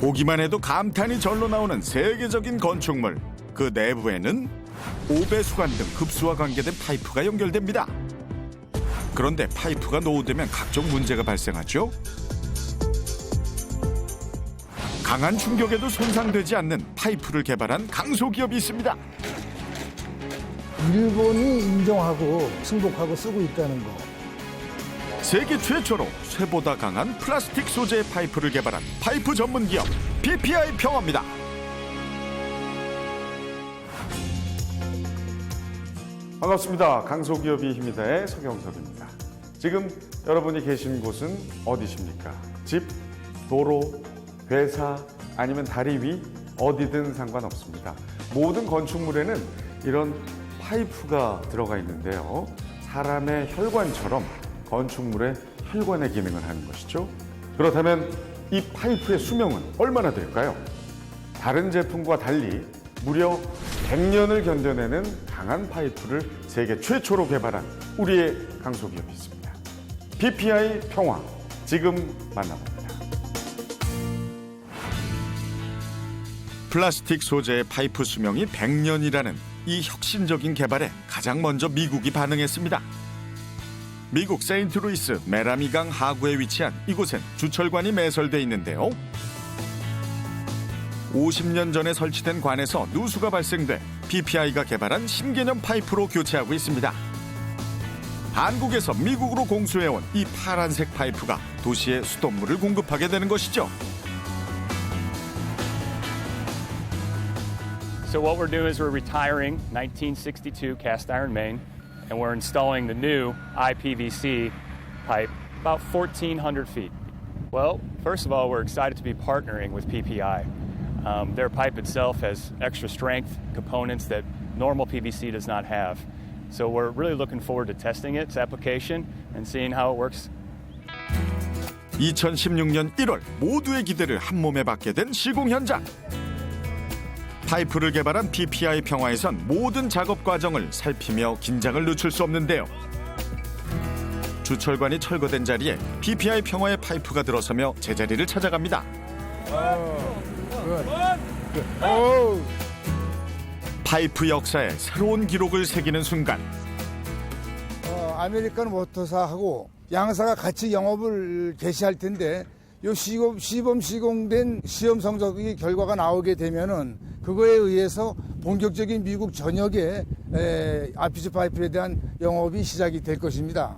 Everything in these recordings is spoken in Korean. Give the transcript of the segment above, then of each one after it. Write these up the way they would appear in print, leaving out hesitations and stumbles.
보기만 해도 감탄이 절로 나오는 세계적인 건축물. 그 내부에는 오배수관 등 급수와 관계된 파이프가 연결됩니다. 그런데 파이프가 노후되면 각종 문제가 발생하죠. 강한 충격에도 손상되지 않는 파이프를 개발한 강소기업이 있습니다. 일본이 인정하고 승복하고 쓰고 있다는 거. 세계 최초로 쇠보다 강한 플라스틱 소재의 파이프를 개발한 파이프 전문 기업 PPI 평화입니다. 반갑습니다. 강소기업이 힘이다의 서경석입니다. 지금 여러분이 계신 곳은 어디십니까? 집, 도로, 회사, 아니면 다리 위 어디든 상관없습니다. 모든 건축물에는 이런 파이프가 들어가 있는데요. 사람의 혈관처럼 건축물의 혈관의 기능을 하는 것이죠. 그렇다면 이 파이프의 수명은 얼마나 될까요? 다른 제품과 달리 무려 100년을 견뎌내는 강한 파이프를 세계 최초로 개발한 우리의 강소기업이 있습니다. PPI 평화, 지금 만나봅니다. 플라스틱 소재의 파이프 수명이 100년이라는 이 혁신적인 개발에 가장 먼저 미국이 반응했습니다. 미국 세인트루이스 메라미강 하구에 위치한 이곳엔 주철관이 매설돼 있는데요. 50년 전에 설치된 관에서 누수가 발생돼 PPI가 개발한 신개념 파이프로 교체하고 있습니다. 한국에서 미국으로 공수해온 이 파란색 파이프가 도시에 수돗물을 공급하게 되는 것이죠. So what we're doing is we're retiring 1962 cast iron main, and we're installing the new IPVC pipe about 1,400 feet. Well, first of all, we're excited to be partnering with PPI. Their pipe itself has extra strength components that normal PVC does not have. So we're really looking forward to testing its application and seeing how it works. 2016년 1월 모두의 기대를 한몸에 받게 된 시공 현장. 파이프를 개발한 PPI 평화에선 모든 작업 과정을 살피며 긴장을 늦출 수 없는데요. 주철관이 철거된 자리에 PPI 평화의 파이프가 들어서며 제자리를 찾아갑니다. 파이프 역사에 새로운 기록을 새기는 순간. 아메리칸 워터사하고 양사가 같이 영업을 개시할 텐데 요 시범 시공된 시험 성적이 결과가 나오게 되면은 그거에 의해서 본격적인 미국 전역의 RPG 파이프에 대한 영업이 시작이 될 것입니다.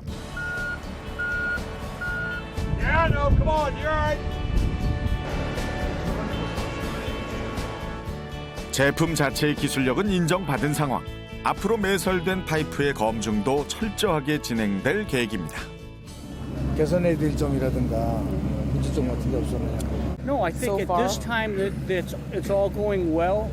제품 자체의 기술력은 인정받은 상황. 앞으로 매설된 파이프의 검증도 철저하게 진행될 계획입니다. 개선해야 될 점이라든가 문제점 같은 게 없었나요? No, I think at this time that it's all going well.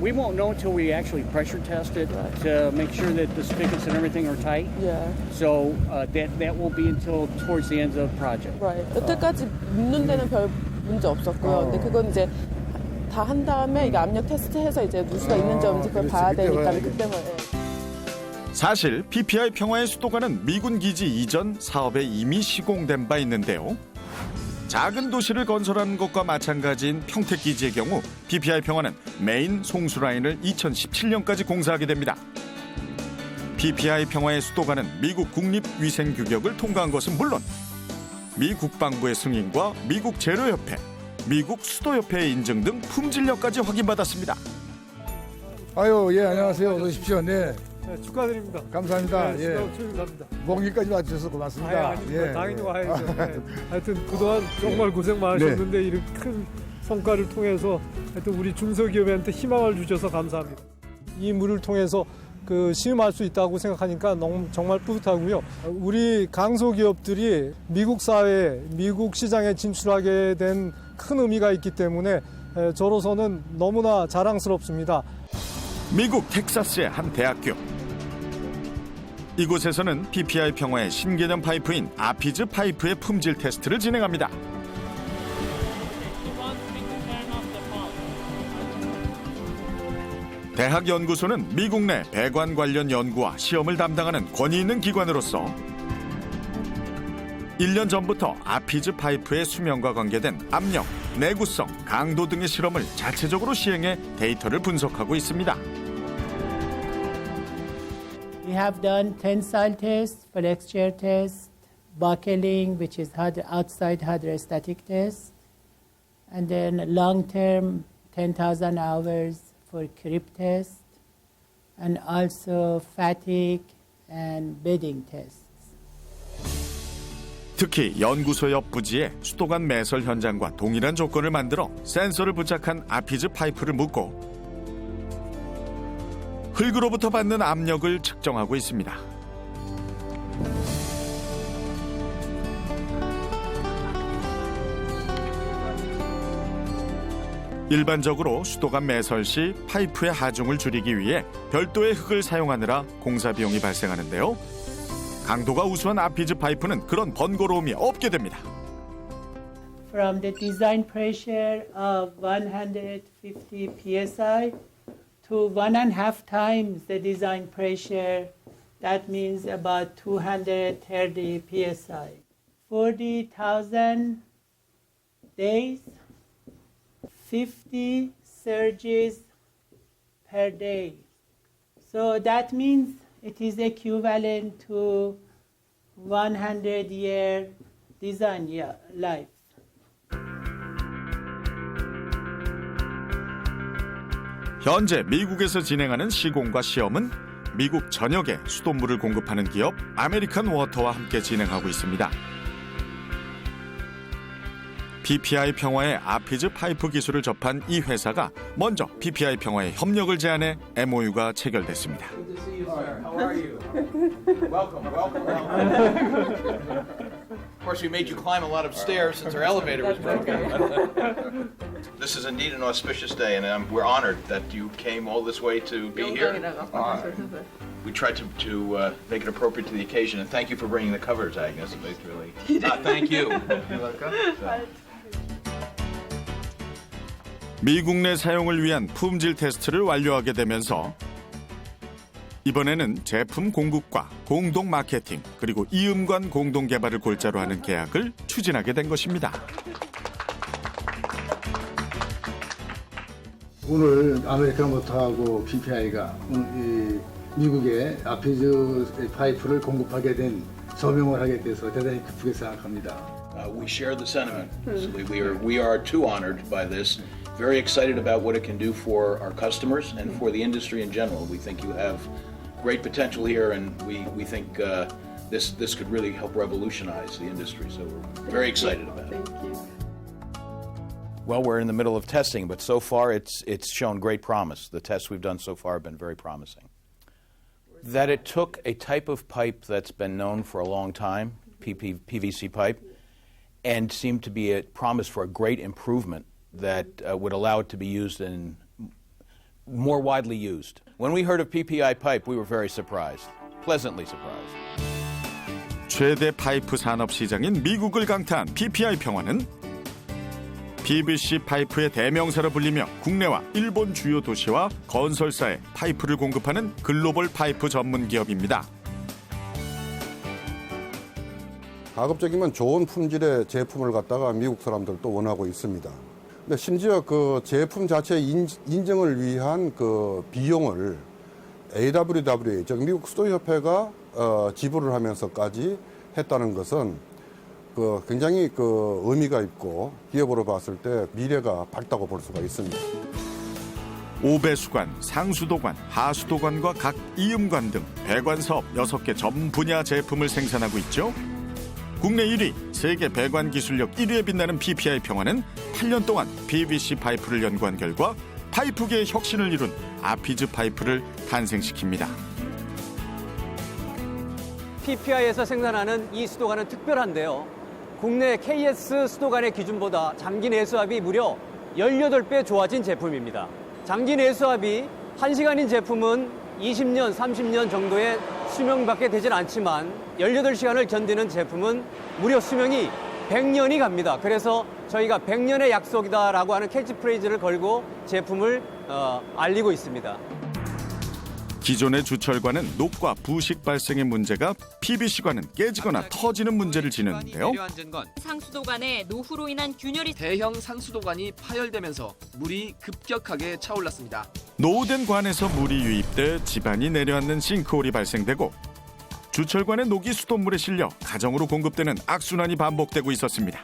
We won't know until we actually pressure test it to make sure that the spigots and everything are tight. Yeah. So that won't be until towards the end of the project. Right. 여태까지 묻는 데는 별 문제 없었고요. 근데 그건 이제 다 한 다음에 이게 압력 테스트해서 이제 누수가 있는지 없는지 그걸 봐야 되니까 그때만. 사실 PPI 평화의 수도관은 미군 기지 이전 사업에 이미 시공된 바 있는데요. 작은 도시를 건설하는 것과 마찬가지인 평택기지의 경우 PPI 평화는 메인 송수 라인을 2017년까지 공사하게 됩니다. PPI 평화의 수도관은 미국 국립위생규격을 통과한 것은 물론 미 국방부의 승인과 미국 재료협회, 미국 수도협회의 인증 등 품질력까지 확인받았습니다. 아유, 예, 안녕하세요. 어서 오십시오. 네. 네, 축하드립니다. 감사합니다. 네, 예. 축하드립니다. 먼 길까지 와주셔서 고맙습니다. 아닙니다. 당연히 와야죠. 네. 하여튼 그동안 정말 고생 많으셨는데 이런 큰 성과를 통해서 하여튼 우리 중소기업한테 희망을 주셔서 감사합니다. 이 물을 통해서 시음할 수 있다고 생각하니까 너무 정말 뿌듯하고요. 우리 강소기업들이 미국 사회, 미국 시장에 진출하게 된 큰 의미가 있기 때문에 저로서는 너무나 자랑스럽습니다. 미국 텍사스의 한 대학교. 이곳에서는 PPI 평화의 신개념 파이프인 RPG 파이프의 품질 테스트를 진행합니다. 대학 연구소는 미국 내 배관 관련 연구와 시험을 담당하는 권위 있는 기관으로서 1년 전부터 RPG 파이프의 수명과 관계된 압력, 내구성, 강도 등의 실험을 자체적으로 시행해 데이터를 분석하고 있습니다. We have done tensile tests, flexure test, buckling, which is outside hydrostatic test, and then long-term 10,000 hours for creep test, and also fatigue and bedding tests. 특히 연구소 옆 부지에 수도관 매설 현장과 동일한 조건을 만들어 센서를 부착한 아피즈 파이프를 묶고 흙으로부터 받는 압력을 측정하고 있습니다. 일반적으로 수도관 매설 시 파이프의 하중을 줄이기 위해 별도의 흙을 사용하느라 공사 비용이 발생하는데요. 강도가 우수한 아피즈 파이프는 그런 번거로움이 없게 됩니다. From the design pressure of 150 psi to 1.5 times the design pressure, that means about 230 psi. 40,000 days, 50 surges per day. So that means it is equivalent to 100-year design life. 현재 미국에서 진행하는 시공과 시험은 미국 전역에 수돗물을 공급하는 기업 아메리칸 워터와 함께 진행하고 있습니다. PPI 평화의 아피즈 파이프 기술을 접한 이 회사가 먼저 PPI 평화의 협력을 제안해 MOU가 체결됐습니다. How are you? Welcome. Of course, we made you climb a lot of stairs since our elevator was broken. This is indeed an auspicious day, and we're honored that you came all this way to be here. We tried to make it appropriate to the occasion, and thank you for bringing the covers, Agnes. It was really. Thank you. You're welcome. 미국 내 사용을 위한 품질 테스트를 완료하게 되면서 이번에는 제품 공급과 공동 마케팅 그리고 이음관 공동 개발을 골자로 하는 계약을 추진하게 된 것입니다. 오늘 아메리칸 워터하고 PPI가 미국에 아피즈 파이프를 공급하게 된 서명을 하게 돼서 대단히 기쁘게 생각합니다. We share the sentiment. We are too honored by this. Very excited about what it can do for our customers and for the industry in general. We think you have great potential here, and we think this could really help revolutionize the industry. So we're very excited about it. Thank you. Well, we're in the middle of testing, but so far it's shown great promise. The tests we've done so far have been very promising. That it took a type of pipe that's been known for a long time, PVC pipe, and seemed to be a promise for a great improvement that would allow it to be used in more widely used. When we heard of PPI pipe, we were very surprised, pleasantly surprised. 최대 파이프 산업 시장인 미국을 강타한 PPI 평화는 PVC 파이프의 대명사로 불리며 국내와 일본 주요 도시와 건설사에 파이프를 공급하는 글로벌 파이프 전문 기업입니다. 가급적이면 좋은 품질의 제품을 갖다가 미국 사람들도 원하고 있습니다. 근데 심지어 그 제품 자체 인증을 위한 그 비용을 AWWA, 즉 미국 수도협회가 지불을 하면서까지 했다는 것은 그 굉장히 그 의미가 있고 기업으로 봤을 때 미래가 밝다고 볼 수가 있습니다. 오배수관, 상수도관, 하수도관과 각 이음관 등 배관 사업 6개 전 분야 제품을 생산하고 있죠. 국내 1위, 세계 배관 기술력 1위에 빛나는 PPI 평화는 8년 동안 PVC 파이프를 연구한 결과 파이프계의 혁신을 이룬 아피즈 파이프를 탄생시킵니다. PPI에서 생산하는 이 수도관은 특별한데요. 국내 KS 수도관의 기준보다 장기 내수압이 무려 18배 좋아진 제품입니다. 장기 내수압이 1시간인 제품은 20년, 30년 정도의 수명밖에 되진 않지만 18시간을 견디는 제품은 무려 수명이 100년이 갑니다. 그래서 저희가 100년의 약속이다라고 하는 캐치프레이즈를 걸고 제품을 알리고 있습니다. 기존의 주철관은 녹과 부식 발생의 문제가 PVC관은 깨지거나 터지는 문제를 지녔는데요. 상수도관에 노후로 인한 균열이 대형 상수도관이 파열되면서 물이 급격하게 차올랐습니다. 노후된 관에서 물이 유입돼 집안이 내려앉는 싱크홀이 발생되고 주철관의 녹이 수돗물에 실려 가정으로 공급되는 악순환이 반복되고 있었습니다.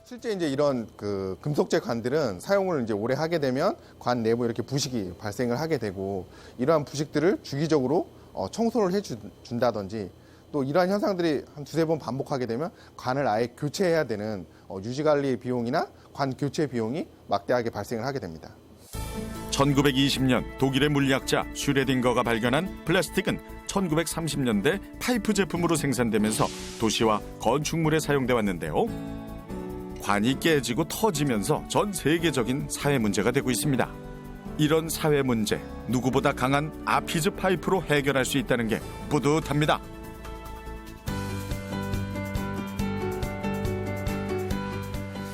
실제 이제 이런 그 금속재 관들은 사용을 이제 오래 하게 되면 관 내부에 이렇게 부식이 발생을 하게 되고 이러한 부식들을 주기적으로 청소를 해준다든지 또 이러한 현상들이 한 두세 번 반복하게 되면 관을 아예 교체해야 되는 유지관리 비용이나 관 교체 비용이 막대하게 발생을 하게 됩니다. 1920년 독일의 물리학자 슈레딩거가 발견한 플라스틱은 1930년대 파이프 제품으로 생산되면서 도시와 건축물에 사용돼 왔는데요. 관이 깨지고 터지면서 전 세계적인 사회 문제가 되고 있습니다. 이런 사회 문제, 누구보다 강한 아피즈 파이프로 해결할 수 있다는 게 뿌듯합니다.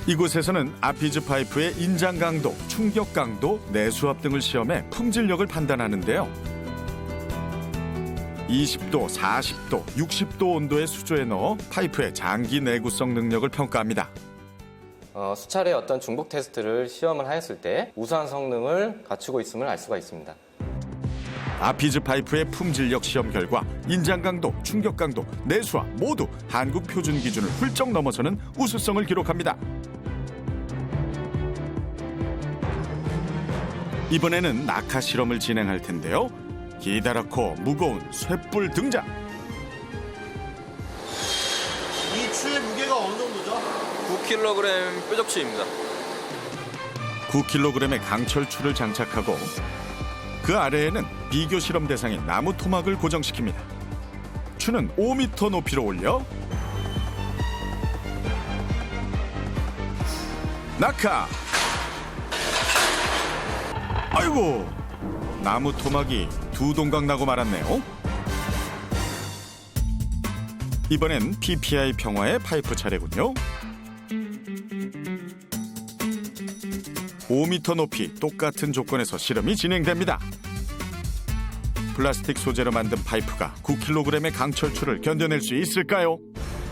이곳에서는 아피즈 파이프의 인장 강도, 충격 강도, 내수압 등을 시험해 품질력을 판단하는데요. 20도, 40도, 60도 온도의 수조에 넣어 파이프의 장기 내구성 능력을 평가합니다. 수차례 어떤 중복 테스트를 시험을 하였을 때 우수한 성능을 갖추고 있음을 알 수가 있습니다. 아피즈 파이프의 품질력 시험 결과 인장 강도, 충격 강도, 내수압 모두 한국 표준 기준을 훌쩍 넘어서는 우수성을 기록합니다. 이번에는 낙하 실험을 진행할 텐데요. 기다랗고 무거운 쇳불 등장. 이 추의 무게가 어느 정도죠? 9kg 뾰족추입니다. 9kg의 강철추를 장착하고 그 아래에는 비교 실험 대상인 나무 토막을 고정시킵니다. 추는 5m 높이로 올려 낙하! 아이고! 나무 토막이 두 동강 나고 말았네요. 이번엔 PPI 평화의 파이프 차례군요. 5m 높이 똑같은 조건에서 실험이 진행됩니다. 플라스틱 소재로 만든 파이프가 9kg의 강철추를 견뎌낼 수 있을까요?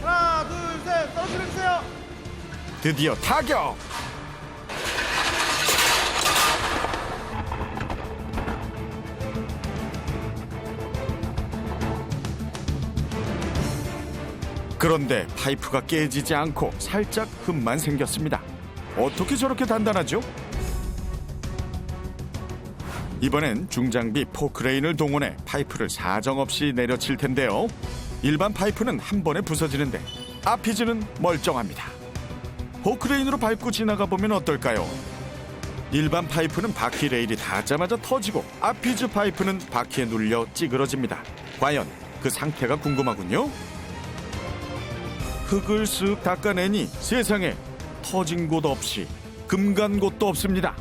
하나, 둘, 셋, 떨어뜨려주세요. 드디어 타격! 그런데 파이프가 깨지지 않고 살짝 흠만 생겼습니다. 어떻게 저렇게 단단하죠? 이번엔 중장비 포크레인을 동원해 파이프를 사정없이 내려칠 텐데요. 일반 파이프는 한 번에 부서지는데 아피즈는 멀쩡합니다. 포크레인으로 밟고 지나가 보면 어떨까요? 일반 파이프는 바퀴 레일이 닿자마자 터지고 아피즈 파이프는 바퀴에 눌려 찌그러집니다. 과연 그 상태가 궁금하군요. 흙을 쓱 닦아내니 세상에 터진 곳 없이 금간 곳도 없습니다.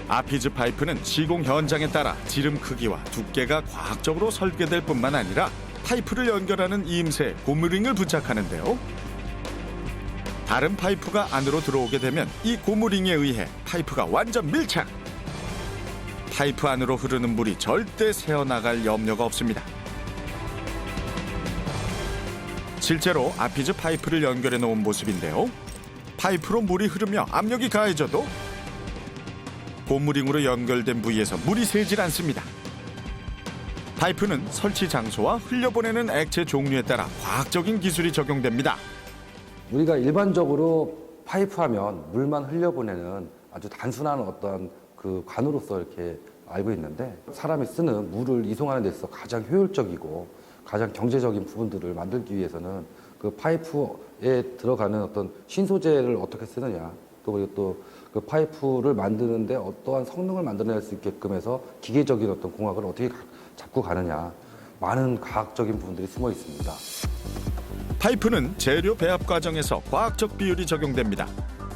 아피즈 파이프는 시공 현장에 따라 지름 크기와 두께가 과학적으로 설계될 뿐만 아니라 파이프를 연결하는 이음새에 고무링을 부착하는데요. 다른 파이프가 안으로 들어오게 되면 이 고무링에 의해 파이프가 완전 밀착! 파이프 안으로 흐르는 물이 절대 새어나갈 염려가 없습니다. 실제로 아피즈 파이프를 연결해 놓은 모습인데요. 파이프로 물이 흐르며 압력이 가해져도 고무링으로 연결된 부위에서 물이 새질 않습니다. 파이프는 설치 장소와 흘려보내는 액체 종류에 따라 과학적인 기술이 적용됩니다. 우리가 일반적으로 파이프 하면 물만 흘려보내는 아주 단순한 어떤 그 관으로서 이렇게 알고 있는데 사람이 쓰는 물을 이송하는 데 있어서 가장 효율적이고 가장 경제적인 부분들을 만들기 위해서는 그 파이프에 들어가는 어떤 신소재를 어떻게 쓰느냐 또 그 파이프를 만드는데 어떠한 성능을 만들어낼 수 있게끔 해서 기계적인 어떤 공학을 어떻게 잡고 가느냐 많은 과학적인 부분들이 숨어 있습니다. 파이프는 재료 배합 과정에서 과학적 비율이 적용됩니다.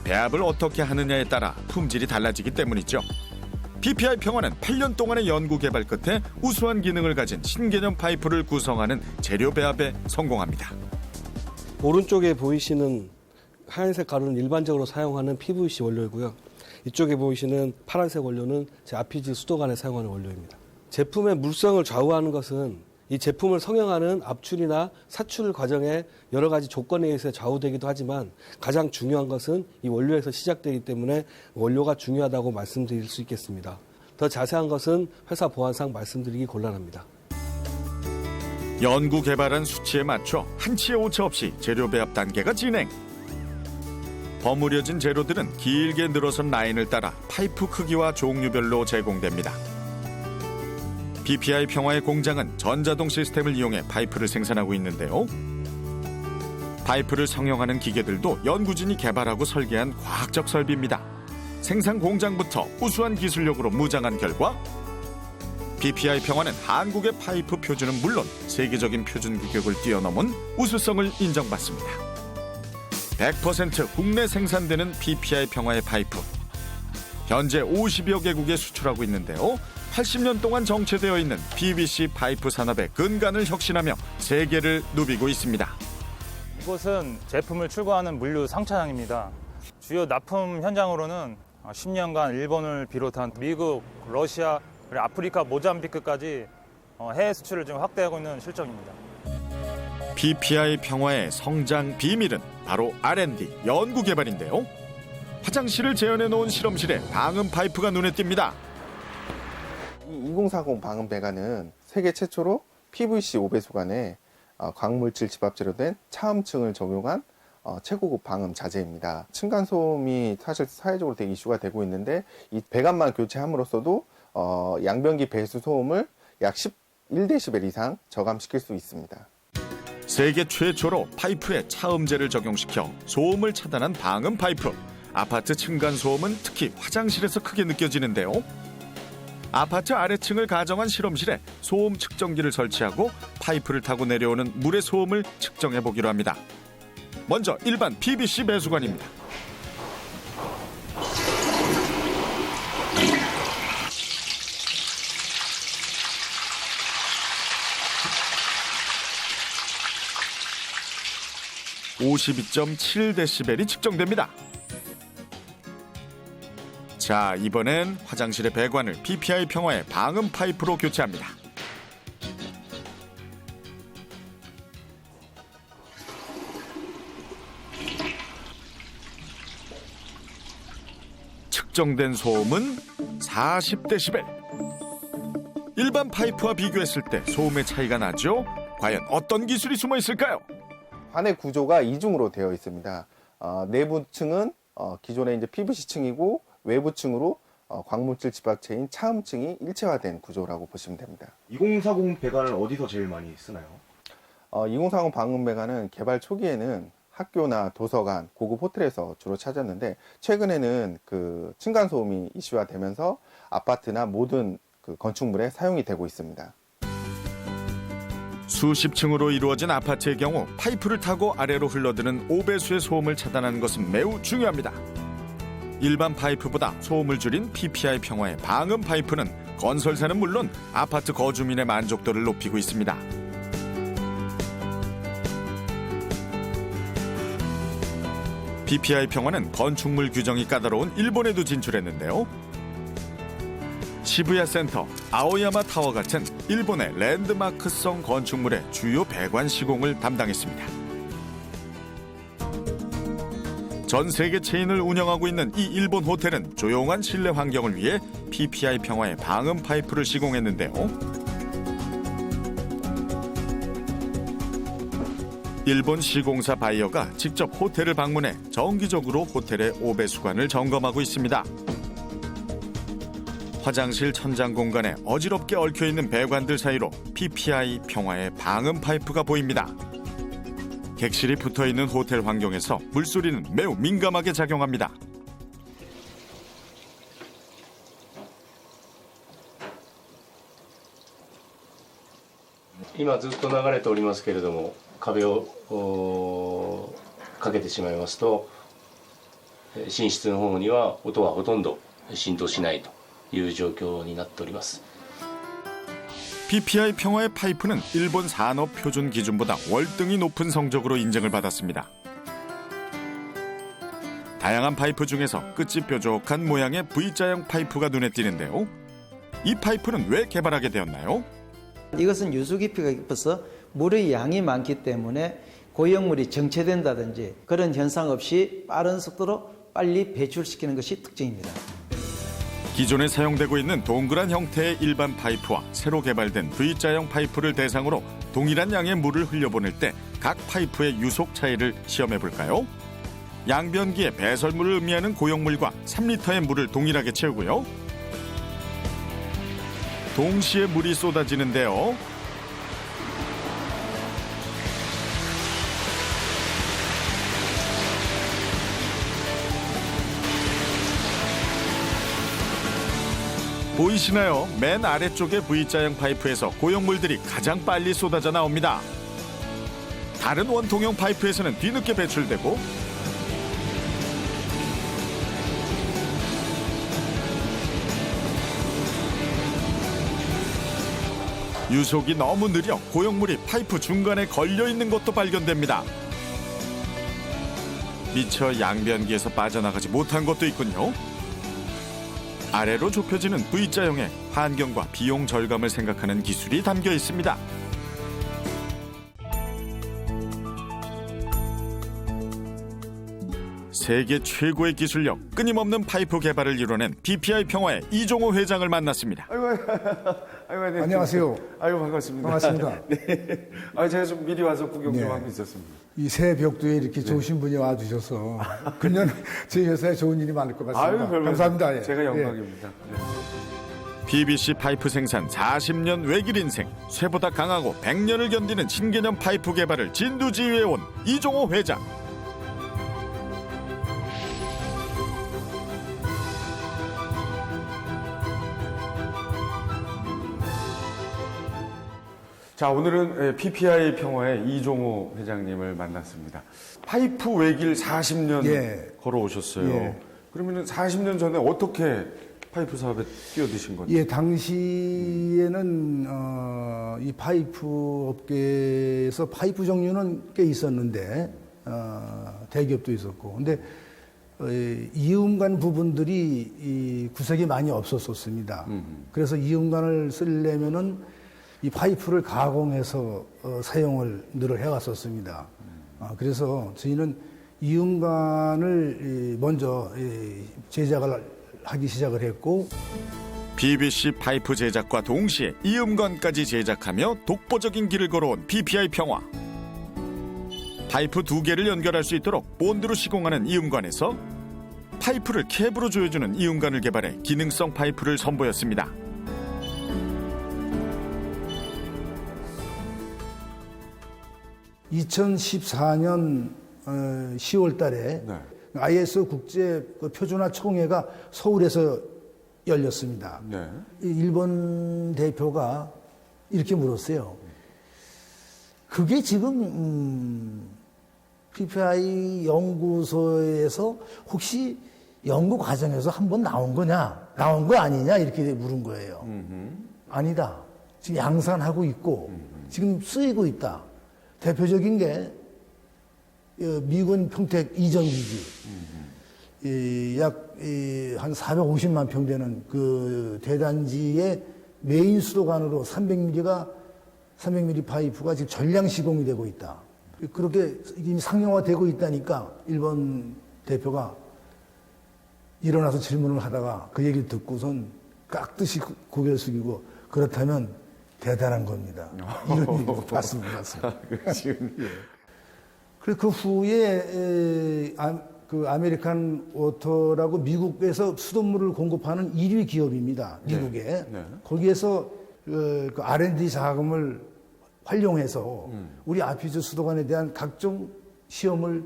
배합을 어떻게 하느냐에 따라 품질이 달라지기 때문이죠. PPI 평화는 8년 동안의 연구 개발 끝에 우수한 기능을 가진 신개념 파이프를 구성하는 재료 배합에 성공합니다. 오른쪽에 보이시는 하얀색 가루는 일반적으로 사용하는 PVC 원료이고요. 이쪽에 보이시는 파란색 원료는 제 아피즈 수도관에 사용하는 원료입니다. 제품의 물성을 좌우하는 것은 이 제품을 성형하는 압출이나 사출 과정의 여러 가지 조건에 의해서 좌우되기도 하지만 가장 중요한 것은 이 원료에서 시작되기 때문에 원료가 중요하다고 말씀드릴 수 있겠습니다. 더 자세한 것은 회사 보안상 말씀드리기 곤란합니다. 연구 개발한 수치에 맞춰 한치의 오차 없이 재료 배합 단계가 진행. 버무려진 재료들은 길게 늘어선 라인을 따라 파이프 크기와 종류별로 제공됩니다. PPI 평화의 공장은 전자동 시스템을 이용해 파이프를 생산하고 있는데요. 파이프를 성형하는 기계들도 연구진이 개발하고 설계한 과학적 설비입니다. 생산 공장부터 우수한 기술력으로 무장한 결과 PPI 평화는 한국의 파이프 표준은 물론 세계적인 표준 규격을 뛰어넘은 우수성을 인정받습니다. 100% 국내 생산되는 PPI 평화의 파이프. 현재 50여 개국에 수출하고 있는데요. 80년 동안 정체되어 있는 PVC 파이프 산업의 근간을 혁신하며 세계를 누비고 있습니다. 이곳은 제품을 출고하는 물류 상차장입니다. 주요 납품 현장으로는 10년간 일본을 비롯한 미국, 러시아, 그리고 아프리카, 모잠비크까지 해외 수출을 지금 확대하고 있는 실정입니다. PPI 평화의 성장 비밀은 바로 R&D, 연구 개발인데요. 화장실을 재현해 놓은 실험실에 방음 파이프가 눈에 띕니다. 2040 방음 배관은 세계 최초로 PVC 5배수관에 광물질 집합재로 된 차음층을 적용한 최고급 방음 자재입니다. 층간소음이 사실 사회적으로 되게 이슈가 되고 있는데 이 배관만 교체함으로써도 양변기 배수 소음을 약 11데시벨 이상 저감시킬 수 있습니다. 세계 최초로 파이프에 차음재를 적용시켜 소음을 차단한 방음 파이프. 아파트 층간 소음은 특히 화장실에서 크게 느껴지는데요. 아파트 아래층을 가정한 실험실에 소음 측정기를 설치하고 파이프를 타고 내려오는 물의 소음을 측정해 보기로 합니다. 먼저 일반 PVC 배수관입니다. (52.7데시벨이) 측정됩니다. 자, 이번엔 화장실의 배관을 PPI 평화의 방음 파이프로 교체합니다. 측정된 소음은 40데시벨. 일반 파이프와 비교했을 때 소음의 차이가 나죠? 과연 어떤 기술이 숨어 있을까요? 관의 구조가 이중으로 되어 있습니다. 내부층은 기존의 이제 PVC층이고 외부층으로 광물질 집합체인 차음층이 일체화된 구조라고 보시면 됩니다. 2040 배관을 어디서 제일 많이 쓰나요? 2040 방음 배관은 개발 초기에는 학교나 도서관, 고급 호텔에서 주로 찾았는데 최근에는 그 층간 소음이 이슈화 되면서 아파트나 모든 그 건축물에 사용이 되고 있습니다. 수십 층으로 이루어진 아파트의 경우 파이프를 타고 아래로 흘러드는 5배수의 소음을 차단하는 것은 매우 중요합니다. 일반 파이프보다 소음을 줄인 PPI 평화의 방음 파이프는 건설사는 물론 아파트 거주민의 만족도를 높이고 있습니다. PPI 평화는 건축물 규정이 까다로운 일본에도 진출했는데요. 시부야 센터, 아오야마 타워 같은 일본의 랜드마크성 건축물의 주요 배관 시공을 담당했습니다. 전 세계 체인을 운영하고 있는 이 일본 호텔은 조용한 실내 환경을 위해 PPI 평화의 방음 파이프를 시공했는데요. 일본 시공사 바이어가 직접 호텔을 방문해 정기적으로 호텔의 오배수관을 점검하고 있습니다. 화장실 천장 공간에 어지럽게 얽혀있는 배관들 사이로 PPI 평화의 방음 파이프가 보입니다. 객실이 붙어있는 호텔 환경에서 물소리는 매우 민감하게 작용합니다. 今ずっと流れておりますけれども、壁をかけてしまいますと、寝室の方には音はほとんど浸透しないという状況になっております。 PPI 평화의 파이프는 일본 산업 표준 기준보다 월등히 높은 성적으로 인정을 받았습니다. 다양한 파이프 중에서 끝이 뾰족한 모양의 V자형 파이프가 눈에 띄는데요. 이 파이프는 왜 개발하게 되었나요? 이것은 유수 깊이가 깊어서 물의 양이 많기 때문에 고형물이 정체된다든지 그런 현상 없이 빠른 속도로 빨리 배출시키는 것이 특징입니다. 기존에 사용되고 있는 동그란 형태의 일반 파이프와 새로 개발된 V자형 파이프를 대상으로 동일한 양의 물을 흘려보낼 때 각 파이프의 유속 차이를 시험해 볼까요? 양변기에 배설물을 의미하는 고용물과 3리터의 물을 동일하게 채우고요. 동시에 물이 쏟아지는데요. 보이시나요? 맨 아래쪽의 V자형 파이프에서 고용물들이 가장 빨리 쏟아져 나옵니다. 다른 원통형 파이프에서는 뒤늦게 배출되고 유속이 너무 느려 고용물이 파이프 중간에 걸려있는 것도 발견됩니다. 미처 양변기에서 빠져나가지 못한 것도 있군요. 아래로 좁혀지는 V자형에 환경과 비용 절감을 생각하는 기술이 담겨 있습니다. 세계 최고의 기술력, 끊임없는 파이프 개발을 이뤄낸 BPI 평화의 이종호 회장을 만났습니다. 아이고, 네. 안녕하세요. 아이고, 반갑습니다. 반갑습니다. 네. 제가 좀 미리 와서 구경 좀 하고 있었습니다. 이 새 벽두에 이렇게 좋으신 분이 와주셔서 금년 저희 회사에 좋은 일이 많을 것 같습니다. 감사합니다. 예. 제가 영광입니다. 네. PVC 파이프 생산 40년 외길 인생, 쇠보다 강하고 100년을 견디는 신개념 파이프 개발을 진두지휘해온 이종호 회장. 자, 오늘은 PPI 평화의 이종호 회장님을 만났습니다. 파이프 외길 40년 걸어오셨어요. 그러면 40년 전에 어떻게 파이프 사업에 뛰어드신 건지? 예, 당시에는 이 파이프 업계에서 파이프 종류는 꽤 있었는데 대기업도 있었고, 근데 이음관 부분들이 이 구색이 많이 없었습니다. 그래서 이음관을 쓰려면은 이 파이프를 가공해서 사용을 늘 해왔었습니다. 그래서 저희는 이음관을 먼저 제작을 하기 시작을 했고, PVC 파이프 제작과 동시에 이음관까지 제작하며 독보적인 길을 걸어온 PPI 평화. 파이프 2개를 연결할 수 있도록 본드로 시공하는 이음관에서 파이프를 캡으로 조여주는 이음관을 개발해 기능성 파이프를 선보였습니다. (2014년 10월) 달에 ISO 국제 표준화 총회가 서울에서 열렸습니다. 일본 대표가 이렇게 물었어요. 그게 지금 PPI 연구소에서 혹시 연구 과정에서 한번 나온 거냐, 나온 거 아니냐, 이렇게 물은 거예요. 아니다. 지금 양산하고 있고 지금 쓰이고 있다. 대표적인 게 미군 평택 이전기지, 약 한 450만 평 되는 그 대단지의 메인 수도관으로 300mm 파이프가 지금 전량 시공이 되고 있다. 그렇게 이미 상용화되고 있다니까 일본 대표가 일어나서 질문을 하다가 그 얘기를 듣고선 깍듯이 고개를 숙이고, 그렇다면 대단한 겁니다. 이런 얘기 봤습니다. 그래서 그 후에 그 아메리칸 워터라고 미국에서 수돗물을 공급하는 1위 기업입니다. 미국에. 거기에서 그 R&D 자금을 활용해서 우리 아피즈 수도관에 대한 각종 시험을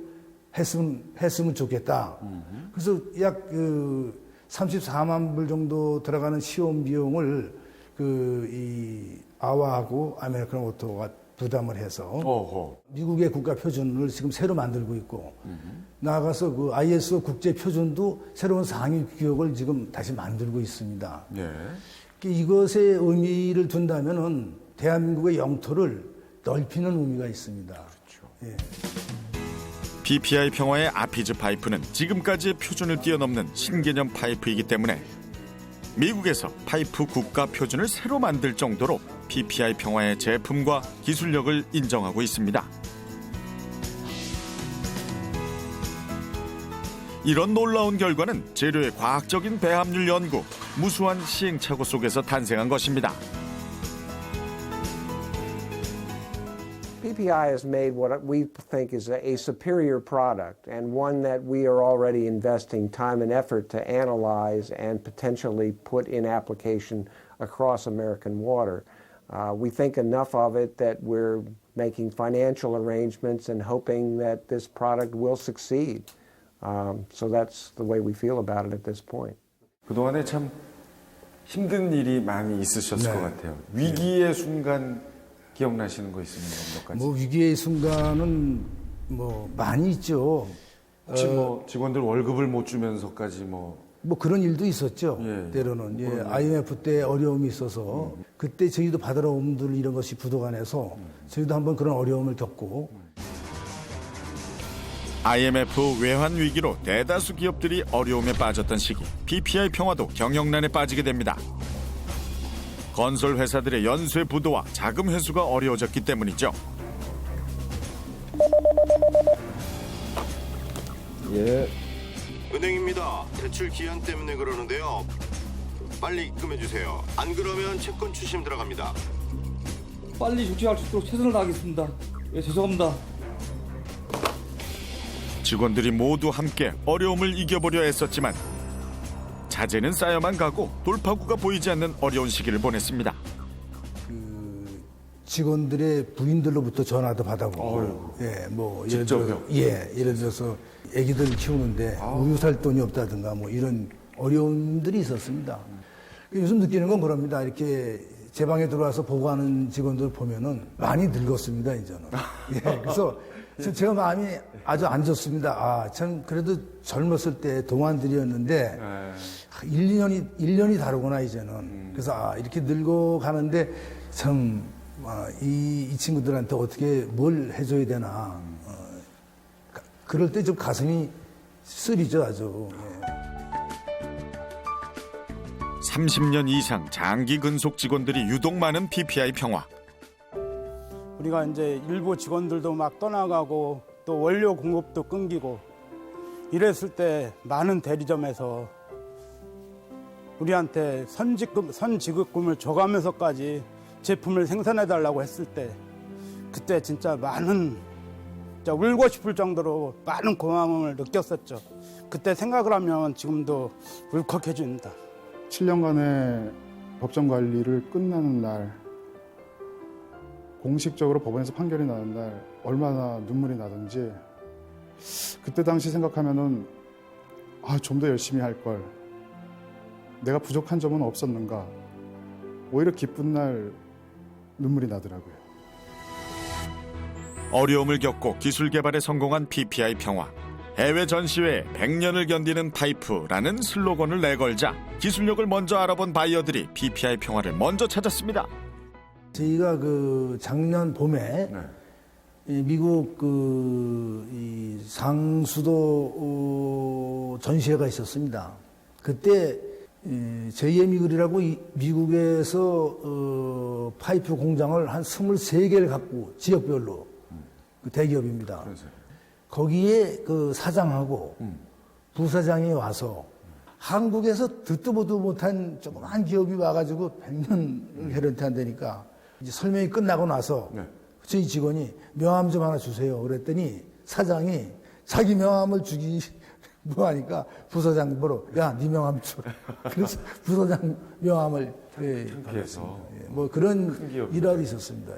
했으면 좋겠다. 그래서 약 34만 불 정도 들어가는 시험 비용을 이 아와하고 아메리칸 워터가 부담을 해서 미국의 국가 표준을 지금 새로 만들고 있고, 나아가서 그 ISO 국제 표준도 새로운 상위 규격을 지금 다시 만들고 있습니다. 이것에 의미를 둔다면은 대한민국의 영토를 넓히는 의미가 있습니다. PPI 평화의 아피즈 파이프는 지금까지의 표준을 뛰어넘는 신개념 파이프이기 때문에 미국에서 파이프 국가 표준을 새로 만들 정도로 PPI 평화의 제품과 기술력을 인정하고 있습니다. 이런 놀라운 결과는 재료의 과학적인 배합률 연구, 무수한 시행착오 속에서 탄생한 것입니다. PPI has made what we think is a superior product and one that we are already investing time and effort to analyze and potentially put in application across American water. We think enough of it that we're making financial arrangements and hoping that this product will succeed. So that's the way we feel about it at this point. 그동안에 참 힘든 일이 많이 있으셨을 것 같아요. 위기의 순간 기억나시는 거 있으면 몇 가지? 뭐 위기의 순간은 뭐 많이 있죠. 혹시 뭐 직원들 월급을 못 주면서까지 뭐 그런 일도 있었죠. 때로는 IMF 때 어려움이 있어서 그때 저희도 받으러 온 분들 이런 것이 부도가 저희도 한번 그런 어려움을 겪고. IMF 외환 위기로 대다수 기업들이 어려움에 빠졌던 시기, PPI 평화도 경영난에 빠지게 됩니다. 건설 회사들의 연쇄 부도와 자금 회수가 어려워졌기 때문이죠. 예. 은행입니다. 대출 기한 때문에 그러는데요. 빨리 입금해 주세요. 안 그러면 채권 추심 들어갑니다. 빨리 조치할 수 있도록 최선을 다하겠습니다. 예, 죄송합니다. 직원들이 모두 함께 어려움을 이겨보려 애썼지만 자재는 쌓여만 가고 돌파구가 보이지 않는 어려운 시기를 보냈습니다. 직원들의 부인들로부터 전화도 받아보고, 예를 들어서 아기들 키우는데 우유 살 돈이 없다든가 뭐 이런 어려움들이 있었습니다. 요즘 느끼는 건 그럽니다. 이렇게 제 방에 들어와서 보고하는 직원들 보면은 많이 늙었습니다, 이제는. 그래서 제가 마음이 아주 안 좋습니다. 참 그래도 젊었을 때 동안들이었는데 1년이 다르구나 이제는. 그래서 이렇게 늙어가는데 참 이 친구들한테 어떻게 뭘 해줘야 되나. 그럴 때 좀 가슴이 쓰리죠 아주. 30년 이상 장기 근속 직원들이 유독 많은 PPI 평화. 우리가 이제 일부 직원들도 막 떠나가고 또 원료 공급도 끊기고 이랬을 때 많은 대리점에서 우리한테 선지급금을 줘가면서까지 제품을 생산해달라고 했을 때 그때 진짜 진짜 울고 싶을 정도로 많은 고마움을 느꼈었죠. 그때 생각을 하면 지금도 울컥해집니다. 7년간의 법정 관리를 끝나는 날, 공식적으로 법원에서 판결이 나는 날 얼마나 눈물이 나든지 그때 당시 생각하면은 좀 더 열심히 할 걸, 내가 부족한 점은 없었는가, 오히려 기쁜 날 눈물이 나더라고요. 어려움을 겪고 기술 개발에 성공한 PPI 평화. 해외 전시회에 100년을 견디는 파이프라는 슬로건을 내걸자 기술력을 먼저 알아본 바이어들이 PPI 평화를 먼저 찾았습니다. 저희가 작년 봄에 미국 이 상수도 전시회가 있었습니다. 그때 JM이글이라고 미국에서 파이프 공장을 한 23개를 갖고 지역별로 대기업입니다. 거기에 사장하고 부사장이 와서 한국에서 듣도 보도 못한 조그만 기업이 와가지고 100년 개런티 한다니까 이제 설명이 끝나고 나서 저희 직원이 명함 좀 하나 주세요. 그랬더니 사장이 자기 명함을 주기 뭐하니까 부서장 보러 야, 네 명함 줘. 그래서 부서장 명함을 받았습니다. 뭐 그런 일화가 있었습니다.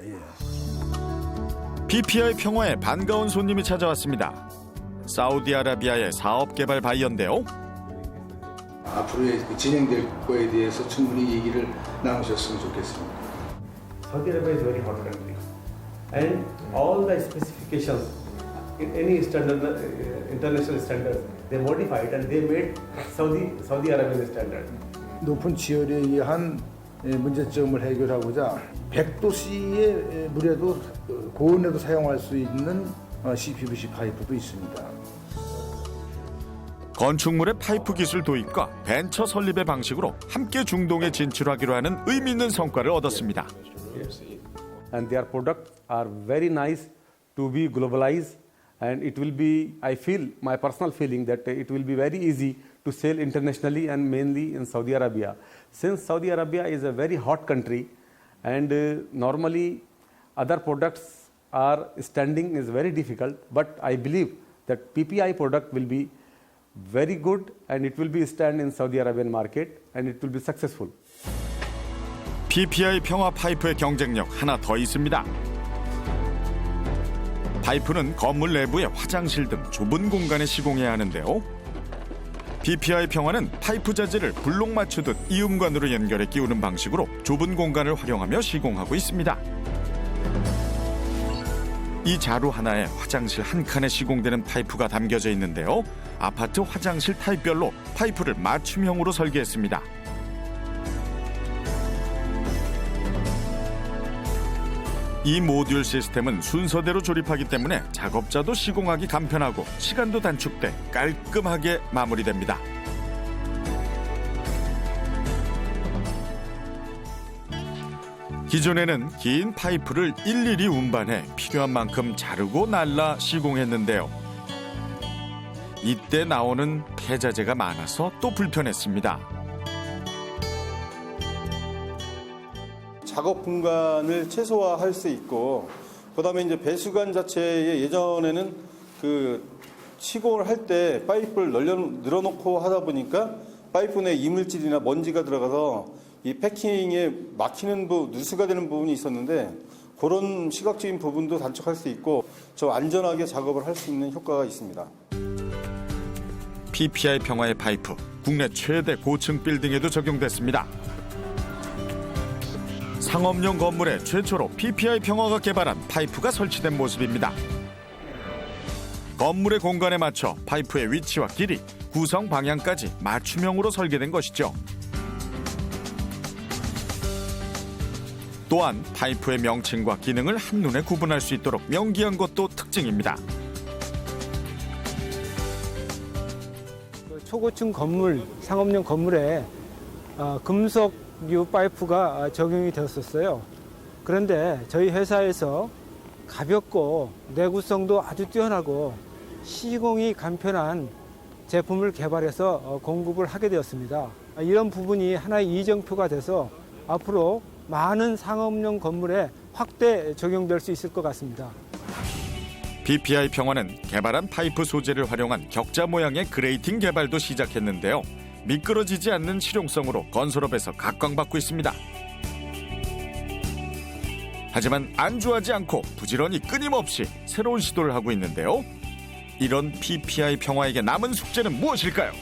PPI 평화에 반가운 손님이 찾아왔습니다. 사우디아라비아의 사업개발 바이어인데요. 앞으로의 진행될 거에 대해서 충분히 얘기를 나누셨으면 좋겠습니다. Saudi Arabia is very hot country, and all the specifications in any standard, international standards, they modified and they made Saudi Arabian standard. 높은 지열에 의한 문제점을 해결하고자 100도씨의 물에도 고온에도 사용할 수 있는 CPVC 파이프도 있습니다. 건축물의 파이프 기술 도입과 벤처 설립의 방식으로 함께 중동에 진출하기로 하는 의미 있는 성과를 얻었습니다. And their products are very nice to be globalized, and it will be, I feel, my personal feeling that it will be very easy to sell internationally and mainly in Saudi Arabia. Since Saudi Arabia is a very hot country, and normally other products are standing is very difficult, but I believe that PPI product will be very good and it will be stand in Saudi Arabian market and it will be successful. PPI 평화 파이프의 경쟁력 하나 더 있습니다. 파이프는 건물 내부의 화장실 등 좁은 공간에 시공해야 하는데요. PPI 평화는 파이프 자재를 블록 맞추듯 이음관으로 연결해 끼우는 방식으로 좁은 공간을 활용하며 시공하고 있습니다. 이 자루 하나에 화장실 한 칸에 시공되는 파이프가 담겨져 있는데요. 아파트 화장실 타입별로 파이프를 맞춤형으로 설계했습니다. 이 모듈 시스템은 순서대로 조립하기 때문에 작업자도 시공하기 간편하고 시간도 단축돼 깔끔하게 마무리됩니다. 기존에는 긴 파이프를 일일이 운반해 필요한 만큼 자르고 날라 시공했는데요. 이때 나오는 폐자재가 많아서 또 불편했습니다. 작업 공간을 최소화할 수 있고, 그다음에 이제 배수관 자체에 예전에는 그 시공을 할 때 파이프를 늘어놓고 하다 보니까 파이프 내 이물질이나 먼지가 들어가서 이 패킹에 막히는 누수가 되는 부분이 있었는데, 그런 시각적인 부분도 단축할 수 있고 좀 안전하게 작업을 할 수 있는 효과가 있습니다. PPI 평화의 파이프, 국내 최대 고층 빌딩에도 적용됐습니다. 상업용 건물에 최초로 PPI 평화가 개발한 파이프가 설치된 모습입니다. 건물의 공간에 맞춰 파이프의 위치와 길이, 구성 방향까지 맞춤형으로 설계된 것이죠. 또한 파이프의 명칭과 기능을 한눈에 구분할 수 있도록 명기한 것도 특징입니다. 초고층 건물, 상업용 건물에 금속류 파이프가 적용이 되었었어요. 그런데 저희 회사에서 가볍고 내구성도 아주 뛰어나고 시공이 간편한 제품을 개발해서 공급을 하게 되었습니다. 이런 부분이 하나의 이정표가 돼서 앞으로 많은 상업용 건물에 확대 적용될 수 있을 것 같습니다. PPI 평화는 개발한 파이프 소재를 활용한 격자 모양의 그레이팅 개발도 시작했는데요. 미끄러지지 않는 실용성으로 건설업에서 각광받고 있습니다. 하지만 안주하지 않고 부지런히 끊임없이 새로운 시도를 하고 있는데요. 이런 PPI 평화에게 남은 숙제는 무엇일까요?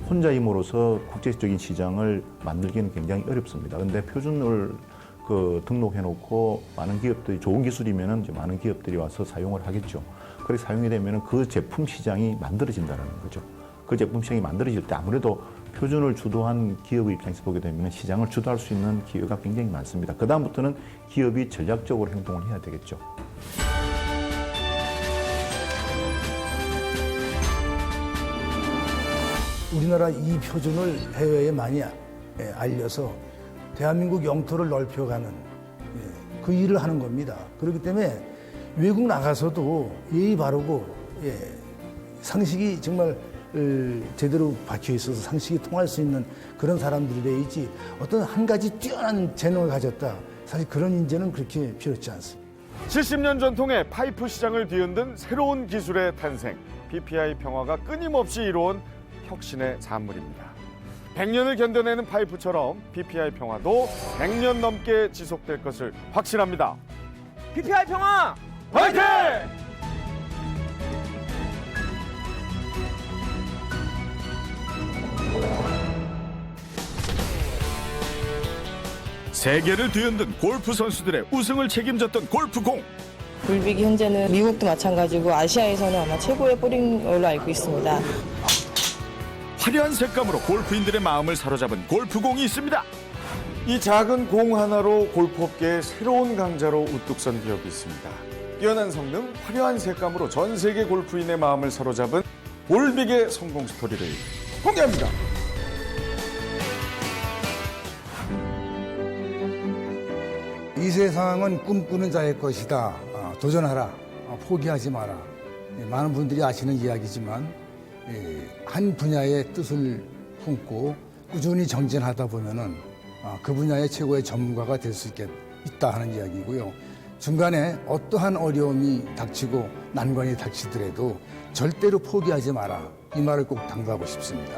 혼자 힘으로서 국제적인 시장을 만들기는 굉장히 어렵습니다. 그런데 표준을 등록해놓고 많은 기업들이 좋은 기술이면은 이제 많은 기업들이 와서 사용을 하겠죠. 그렇게 사용이 되면은 그 제품 시장이 만들어진다는 거죠. 그 제품 시장이 만들어질 때 아무래도 표준을 주도한 기업의 입장에서 보게 되면 시장을 주도할 수 있는 기회가 굉장히 많습니다. 그 다음부터는 기업이 전략적으로 행동을 해야 되겠죠. 우리나라 이 표준을 해외에 많이 알려서 대한민국 영토를 넓혀가는 그 일을 하는 겁니다. 그렇기 때문에 외국 나가서도 예의 바르고 상식이 정말 제대로 박혀 있어서 상식이 통할 수 있는 그런 사람들이래야지 어떤 한 가지 뛰어난 재능을 가졌다. 사실 그런 인재는 그렇게 필요치 않습니다. 70년 전통의 파이프 시장을 뒤흔든 새로운 기술의 탄생. PPI 평화가 끊임없이 이루어온 혁신의 산물입니다. 100년을 견뎌내는 파이프처럼 PPI 평화도 100년 넘게 지속될 것을 확신합니다. PPI 평화 화이팅! 세계를 뒤흔든 골프 선수들의 우승을 책임졌던 골프공. 굴빅이 현재는 미국도 마찬가지고 아시아에서는 아마 최고의 볼인 걸로 알고 있습니다. 화려한 색감으로 골프인들의 마음을 사로잡은 골프공이 있습니다. 이 작은 공 하나로 골프업계의 새로운 강자로 우뚝 선 기업이 있습니다. 뛰어난 성능, 화려한 색감으로 전 세계 골프인의 마음을 사로잡은 올빅의 성공 스토리를 공개합니다. 이 세상은 꿈꾸는 자의 것이다. 도전하라. 포기하지 마라. 많은 분들이 아시는 이야기지만 한 분야의 뜻을 품고 꾸준히 정진하다 보면은 그 분야의 최고의 전문가가 될 수 있다 하는 이야기고요. 중간에 어떠한 어려움이 닥치고 난관이 닥치더라도 절대로 포기하지 마라. 이 말을 꼭 당부하고 싶습니다.